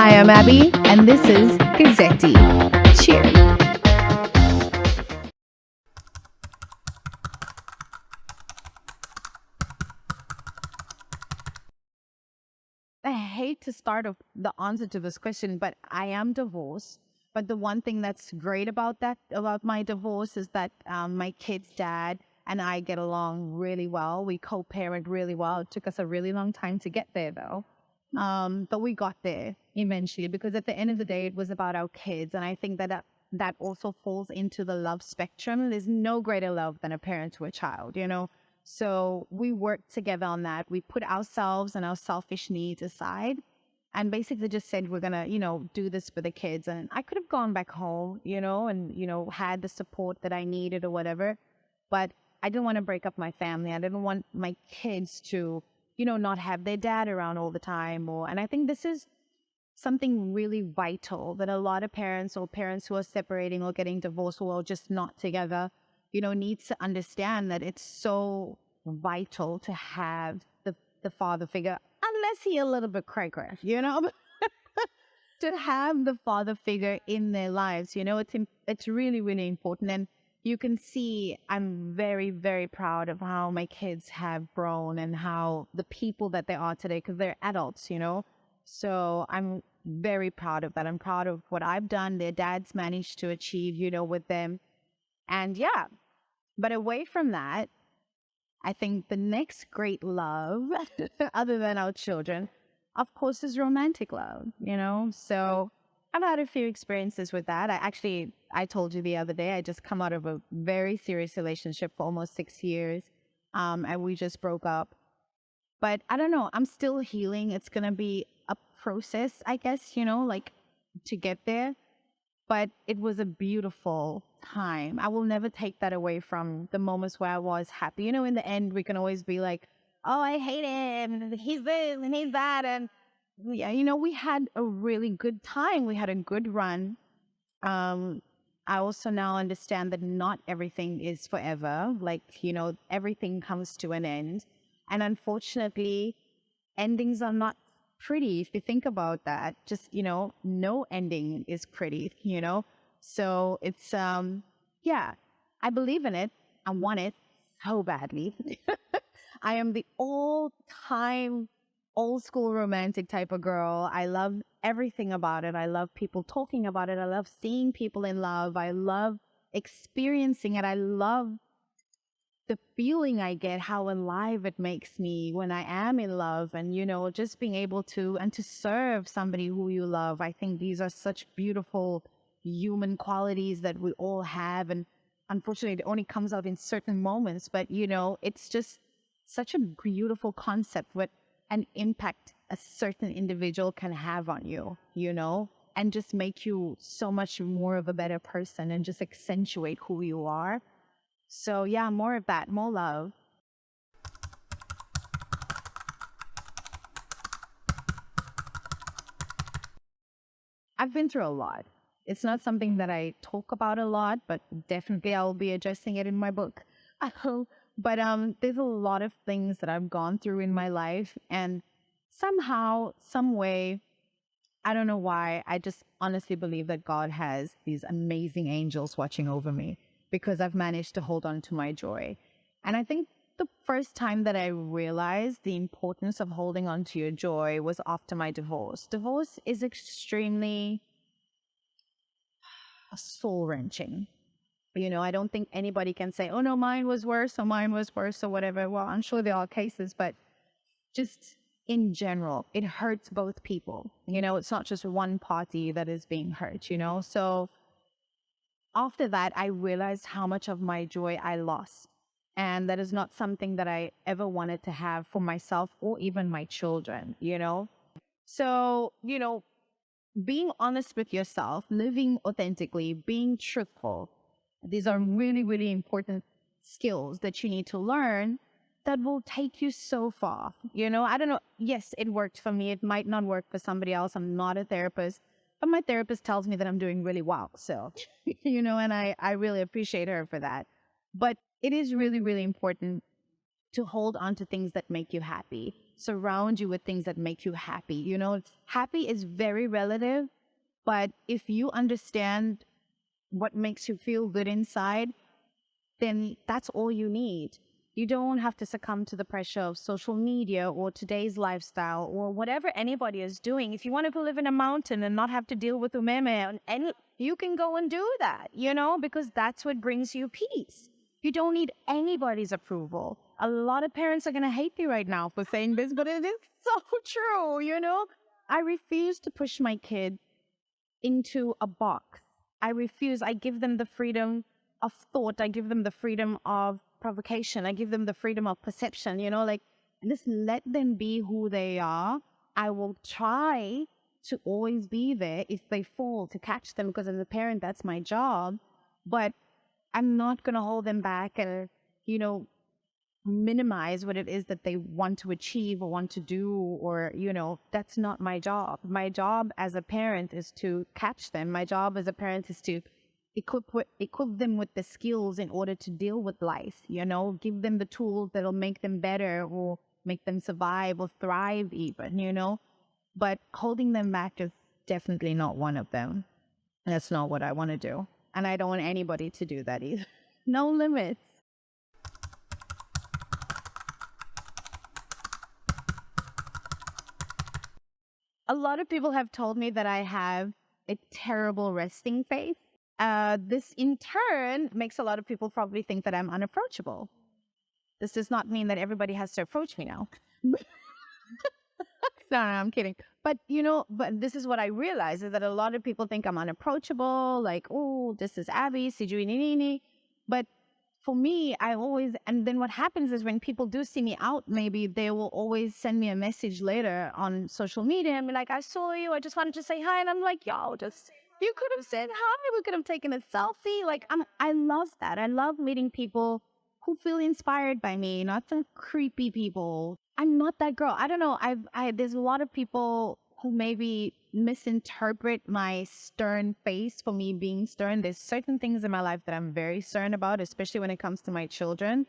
Hi, I'm Abby, and this is Gazzetti. Cheers. I hate to start off the answer to this question, but I am divorced. But the one thing that's great about my divorce, is that my kid's dad and I get along really well. We co-parent really well. It took us a really long time to get there, though. But we got there eventually, because at the end of the day, it was about our kids. And I think that also falls into the love spectrum. There's no greater love than a parent to a child. So we worked together on that. We put ourselves and our selfish needs aside and basically just said, we're going to, do this for the kids. And I could have gone back home, and, had the support that I needed or whatever. But I didn't want to break up my family. I didn't want my kids to, not have their dad around all the time. And I think this is something really vital that a lot of parents, or parents who are separating or getting divorced, or just not together, needs to understand, that it's so vital to have the father figure, unless he a little bit cray-cray. To have the father figure in their lives, it's really, really important. And you can see I'm very, very proud of how my kids have grown and how the people that they are today, because they're adults. So I'm very proud of that. I'm proud of what I've done, their dads managed to achieve, with them. And yeah, but away from that, I think the next great love, other than our children, of course, is romantic love. So I've had a few experiences with that. I told you the other day, I just come out of a very serious relationship for almost 6 years. And we just broke up. But I don't know, I'm still healing. It's going to be a process, I guess, like to get there. But it was a beautiful time. I will never take that away from the moments where I was happy. In the end, we can always be like, oh, I hate him, and he's this and he's that. And yeah, we had a really good time. We had a good run. I also now understand that not everything is forever. Like, everything comes to an end. And unfortunately, endings are not pretty. If you think about that, just, no ending is pretty. So it's, yeah, I believe in it. I want it so badly. I am the all-time old school romantic type of girl. I love everything about it. I love people talking about it. I love seeing people in love. I love experiencing it. I love the feeling I get, how alive it makes me when I am in love, and, just being able to serve somebody who you love. I think these are such beautiful human qualities that we all have. And unfortunately, it only comes out in certain moments, but, it's just such a beautiful concept, what an impact a certain individual can have on you, and just make you so much more of a better person and just accentuate who you are. So yeah, more of that, more love. I've been through a lot. It's not something that I talk about a lot, but definitely I'll be addressing it in my book. But there's a lot of things that I've gone through in my life, and somehow, some way, I don't know why, I just honestly believe that God has these amazing angels watching over me, because I've managed to hold on to my joy. And I think the first time that I realized the importance of holding on to your joy was after my divorce. Divorce is extremely soul wrenching. I don't think anybody can say, oh no, mine was worse or mine was worse or whatever. Well, I'm sure there are cases, but just in general, it hurts both people. It's not just one party that is being hurt. So after that, I realized how much of my joy I lost. And that is not something that I ever wanted to have for myself or even my children. So, being honest with yourself, living authentically, being truthful, these are really, really important skills that you need to learn that will take you so far. I don't know. Yes, it worked for me. It might not work for somebody else. I'm not a therapist, but my therapist tells me that I'm doing really well. So, and I really appreciate her for that. But it is really, really important to hold on to things that make you happy. Surround you with things that make you happy. You know, happy is very relative, but if you understand what makes you feel good inside, then that's all you need. You don't have to succumb to the pressure of social media or today's lifestyle or whatever anybody is doing. If you want to live in a mountain and not have to deal with umeme, and you can go and do that, you know, because that's what brings you peace. You don't need anybody's approval. A lot of parents are going to hate me right now for saying this, but it is so true, you know. I refuse to push my kids into a box. I refuse. I give them the freedom of thought. I give them the freedom of provocation. I give them the freedom of perception, you know, like just let them be who they are. I will try to always be there if they fall to catch them, because as a parent, that's my job. But I'm not going to hold them back and, you know, minimize what it is that they want to achieve or want to do, or, you know, that's not my job. My job as a parent is to catch them. My job as a parent is to equip them with the skills in order to deal with life, you know, give them the tools that'll make them better or make them survive or thrive even, you know. But holding them back is definitely not one of them. That's not what I want to do. And I don't want anybody to do that either. No limits. A lot of people have told me that I have a terrible resting face. This in turn makes a lot of people probably think that I'm unapproachable. This does not mean that everybody has to approach me now. No, I'm kidding. But, you know, but this is what I realize is that a lot of people think I'm unapproachable, like, oh, this is Abby, sijui nini. But for me, and then what happens is when people do see me out, maybe they will always send me a message later on social media and be like, I saw you, I just wanted to say hi. And I'm like, yo, you could have said hi, we could have taken a selfie. Like, I love that. I love meeting people who feel inspired by me, not the creepy people. I'm not that girl. I don't know. There's a lot of people who maybe misinterpret my stern face for me being stern. There's certain things in my life that I'm very stern about, especially when it comes to my children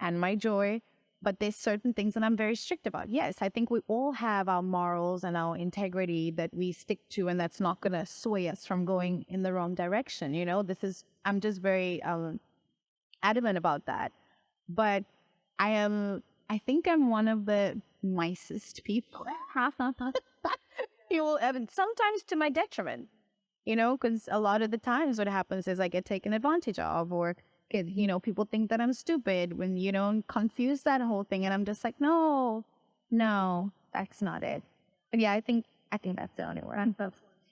and my joy. But there's certain things that I'm very strict about. Yes, I think we all have our morals and our integrity that we stick to, and that's not going to sway us from going in the wrong direction. You know, I'm just very adamant about that. But I think I'm one of the nicest people. And sometimes to my detriment, you know, because a lot of the times what happens is I get taken advantage of, or you know, people think that I'm stupid when, you know, confuse that whole thing. And I'm just like, no, that's not it. But yeah, I think that's the only word.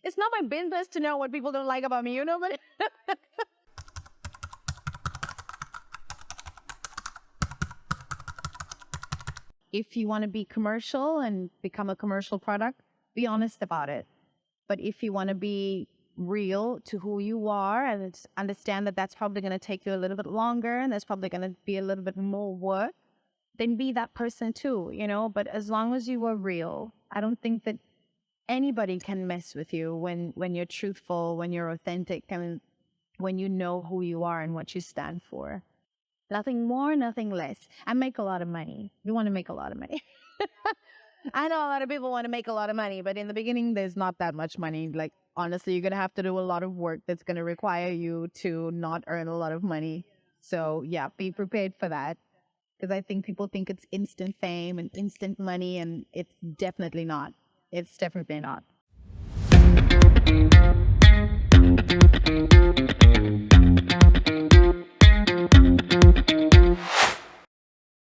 It's not my business to know what people don't like about me, you know, but if you want to be commercial and become a commercial product, be honest about it. But if you want to be real to who you are and understand that that's probably going to take you a little bit longer and there's probably going to be a little bit more work, then be that person too, you know. But as long as you are real, I don't think that anybody can mess with you when you're truthful, when you're authentic, and when you know who you are and what you stand for. Nothing more, nothing less. I make a lot of money. You want to make a lot of money. I know a lot of people want to make a lot of money, but in the beginning, there's not that much money. Like, honestly, you're going to have to do a lot of work that's going to require you to not earn a lot of money. So, yeah, be prepared for that. Because I think people think it's instant fame and instant money, and it's definitely not. It's definitely not.